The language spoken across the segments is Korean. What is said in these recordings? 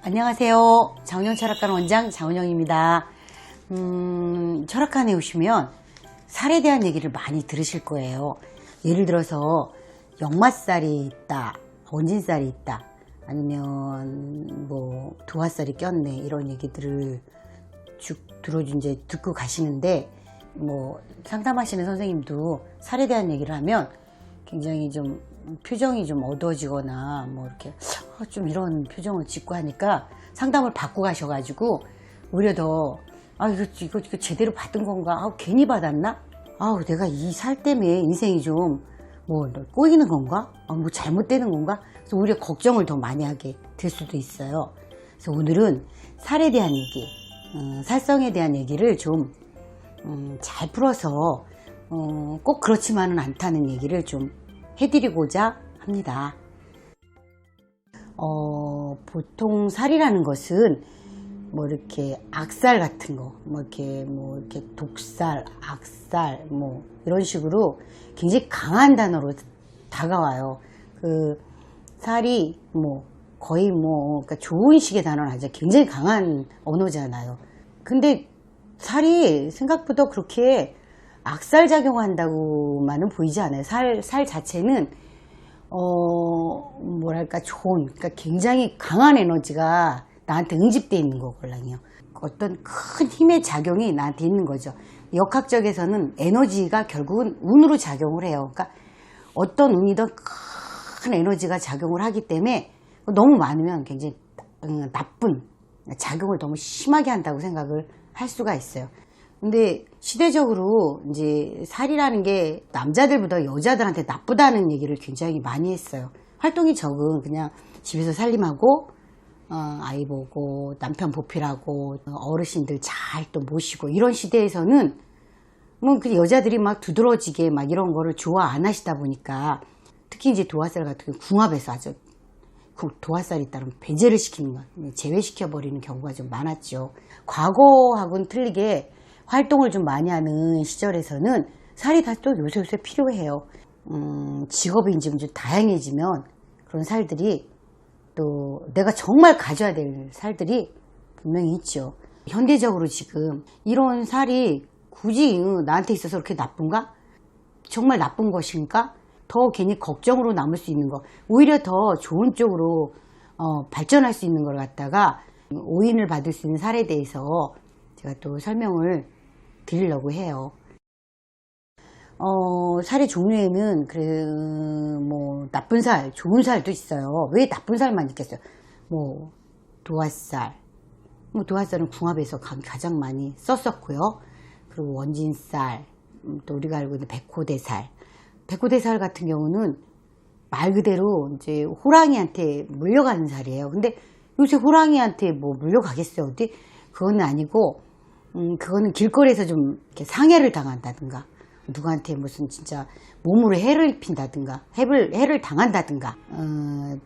안녕하세요. 장운영 철학관 원장 장운영입니다. 철학관에 오시면 살에 대한 얘기를 많이 들으실 거예요. 예를 들어서 역맛살이 있다, 원진살이 있다, 아니면 뭐 두화살이 꼈네, 이런 얘기들을 쭉 이제 듣고 가시는데, 뭐 상담하시는 선생님도 살에 대한 얘기를 하면 굉장히 좀 표정이 좀 어두워지거나 뭐 이렇게 좀 이런 표정을 짓고 하니까 상담을 받고 가셔가지고 오히려 더 이거 제대로 받은 건가? 괜히 받았나? 내가 이 살 때문에 인생이 좀 뭐 꼬이는 건가? 뭐 잘못되는 건가? 그래서 오히려 걱정을 더 많이 하게 될 수도 있어요. 그래서 오늘은 살에 대한 얘기, 살성에 대한 얘기를 좀 잘 풀어서 꼭 그렇지만은 않다는 얘기를 좀 해드리고자 합니다. 보통 살이라는 것은 뭐 이렇게 악살 같은 거, 뭐 이렇게 독살, 악살, 뭐 이런 식으로 굉장히 강한 단어로 다가와요. 그 살이 뭐 거의 그러니까 좋은 식의 단어는 아니죠. 굉장히 강한 언어잖아요. 근데 살이 생각보다 그렇게 악살 작용한다고만은 보이지 않아요. 살 자체는 뭐랄까 그러니까 굉장히 강한 에너지가 나한테 응집되어 있는 거거든요. 어떤 큰 힘의 작용이 나한테 있는 거죠. 역학적에서는 에너지가 결국은 운으로 작용을 해요. 그러니까 어떤 운이든 큰 에너지가 작용을 하기 때문에 너무 많으면 굉장히 나쁜 작용을 너무 심하게 한다고 생각을 할 수가 있어요. 근데 시대적으로 이제 살이라는 게 남자들보다 여자들한테 나쁘다는 얘기를 굉장히 많이 했어요. 활동이 적은 그냥 집에서 살림하고 아이 보고 남편 보필하고 어르신들 잘 또 모시고 이런 시대에서는 뭐 그 여자들이 막 두드러지게 막 이런 거를 좋아 안 하시다 보니까 특히 이제 도화살 같은 경우 궁합에서 아주 도화살이 따르면 배제를 시키는 거, 제외시켜 버리는 경우가 좀 많았죠. 과거하고는 틀리게 활동을 좀 많이 하는 시절에서는 살이 다시 또 요새 필요해요. 직업이 이제 좀 다양해지면 그런 살들이 또 내가 정말 가져야 될 살들이 분명히 있죠. 현대적으로 지금 이런 살이 굳이 나한테 있어서 그렇게 나쁜가? 정말 나쁜 것인가? 더 괜히 걱정으로 남을 수 있는 거, 오히려 더 좋은 쪽으로 발전할 수 있는 걸 갖다가 오인을 받을 수 있는 살에 대해서 제가 또 설명을 드리려고 해요. 살의 종류에는 뭐 나쁜 살, 좋은 살도 있어요. 왜 나쁜 살만 있겠어요? 뭐 도화살, 뭐 도화살은 궁합에서 가장 많이 썼었고요. 그리고 원진살, 또 우리가 알고 있는 백호대살. 백호대살 같은 경우는 말 그대로 이제 호랑이한테 물려가는 살이에요. 근데 요새 호랑이한테 뭐 물려가겠어요? 어디? 그건 아니고, 그거는 길거리에서 좀 이렇게 상해를 당한다든가, 누구한테 무슨 진짜 몸으로 해를 입힌다든가, 해를 당한다든가,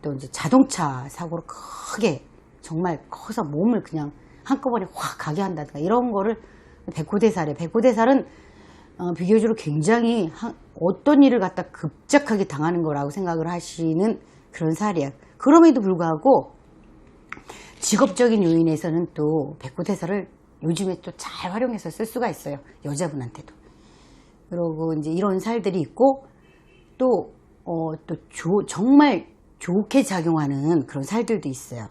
또 이제 자동차 사고로 크게, 정말 커서 몸을 그냥 한꺼번에 확 가게 한다든가, 이런 거를 백호대살이에요. 백호대살은 비교적으로 굉장히 어떤 일을 갖다 급작하게 당하는 거라고 생각을 하시는 그런 살이에요. 그럼에도 불구하고 직업적인 요인에서는 또 백호대살을 요즘에 또 잘 활용해서 쓸 수가 있어요. 여자분한테도. 그리고 이제 이런 살들이 있고 또 정말 좋게 작용하는 그런 살들도 있어요.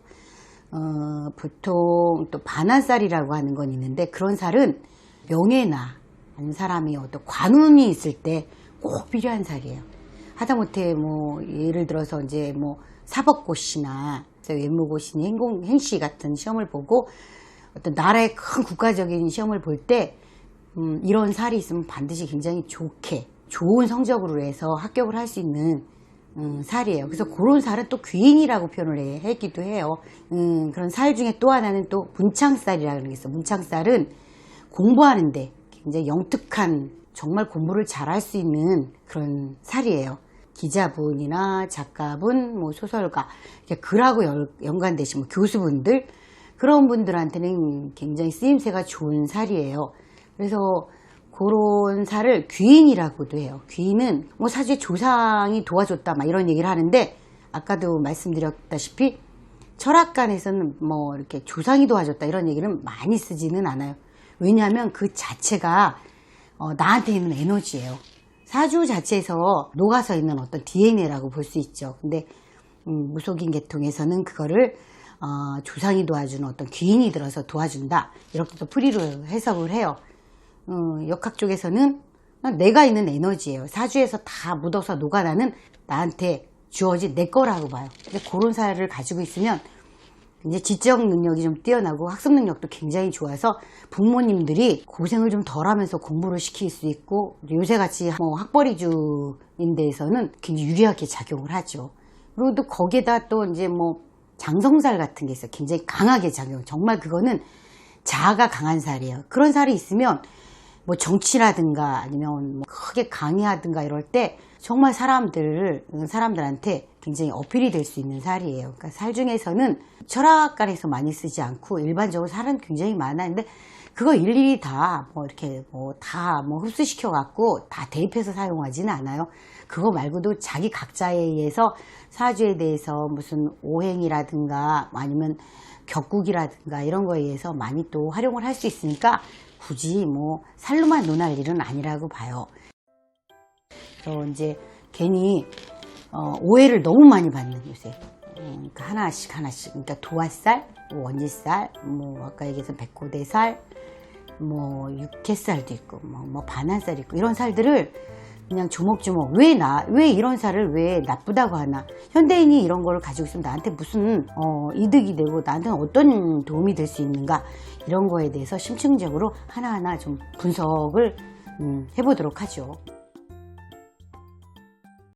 보통 또 반환살이라고 하는 건 있는데, 그런 살은 명예나 아니면 사람이 어떤 관운이 있을 때 꼭 필요한 살이에요. 하다못해 뭐 예를 들어서 이제 뭐 사법고시나 외무고시니 행시 같은 시험을 보고 어떤 나라의 큰 국가적인 시험을 볼 때 이런 살이 있으면 반드시 굉장히 좋은 성적으로 해서 합격을 할 수 있는 살이에요. 그래서 그런 살은 또 귀인이라고 표현을 했기도 해요. 그런 살 중에 또 하나는 또 문창살이라는 게 있어요. 문창살은 공부하는데 굉장히 영특한, 정말 공부를 잘할 수 있는 그런 살이에요. 기자분이나 작가분, 뭐 소설가, 글하고 연관되신 뭐 교수분들, 그런 분들한테는 굉장히 쓰임새가 좋은 살이에요. 그래서 그런 살을 귀인이라고도 해요. 귀인은 뭐 사실 조상이 도와줬다 막 이런 얘기를 하는데, 아까도 말씀드렸다시피 철학관에서는 뭐 이렇게 조상이 도와줬다 이런 얘기는 많이 쓰지는 않아요. 왜냐하면 그 자체가 나한테 있는 에너지예요. 사주 자체에서 녹아서 있는 어떤 DNA라고 볼 수 있죠. 근데 무속인 계통에서는 그거를 조상이 도와주는 어떤 귀인이 들어서 도와준다 이렇게 또 풀이로 해석을 해요. 역학 쪽에서는 내가 있는 에너지예요. 사주에서 다 묻어서 녹아나는 나한테 주어진 내 거라고 봐요. 근데 그런 사를 가지고 있으면 이제 지적 능력이 좀 뛰어나고 학습 능력도 굉장히 좋아서 부모님들이 고생을 좀 덜 하면서 공부를 시킬 수 있고, 요새같이 뭐 학벌이주인 데에서는 굉장히 유리하게 작용을 하죠. 그리고 또 거기에다 또 이제 뭐 장성살 같은 게 있어요. 굉장히 강하게 작용. 정말 그거는 자아가 강한 살이에요. 그런 살이 있으면 뭐 정치라든가 아니면 뭐 크게 강의하든가 이럴 때 정말 사람들한테 굉장히 어필이 될 수 있는 살이에요. 그러니까 살 중에서는 철학관에서 많이 쓰지 않고 일반적으로 살은 굉장히 많았는데 그거 일일이 다 뭐 이렇게 다 흡수시켜 갖고 다 대입해서 사용하지는 않아요. 그거 말고도 자기 각자에 의해서 사주에 대해서 무슨 오행이라든가 아니면 격국이라든가 이런 거에 의해서 많이 또 활용을 할 수 있으니까 굳이 뭐 살로만 논할 일은 아니라고 봐요. 그래서 이제 괜히 오해를 너무 많이 받는 요새. 그러니까 하나씩 그러니까 도화살, 원지살, 뭐 아까 얘기해서 백호대살, 뭐 육회살도 있고 뭐 반환살 있고 이런 살들을 그냥 조목조목 왜 이런 살을 왜 나쁘다고 하나, 현대인이 이런 거를 가지고 있으면 나한테 무슨 이득이 되고 나한테는 어떤 도움이 될 수 있는가, 이런 거에 대해서 심층적으로 하나하나 좀 분석을 해보도록 하죠.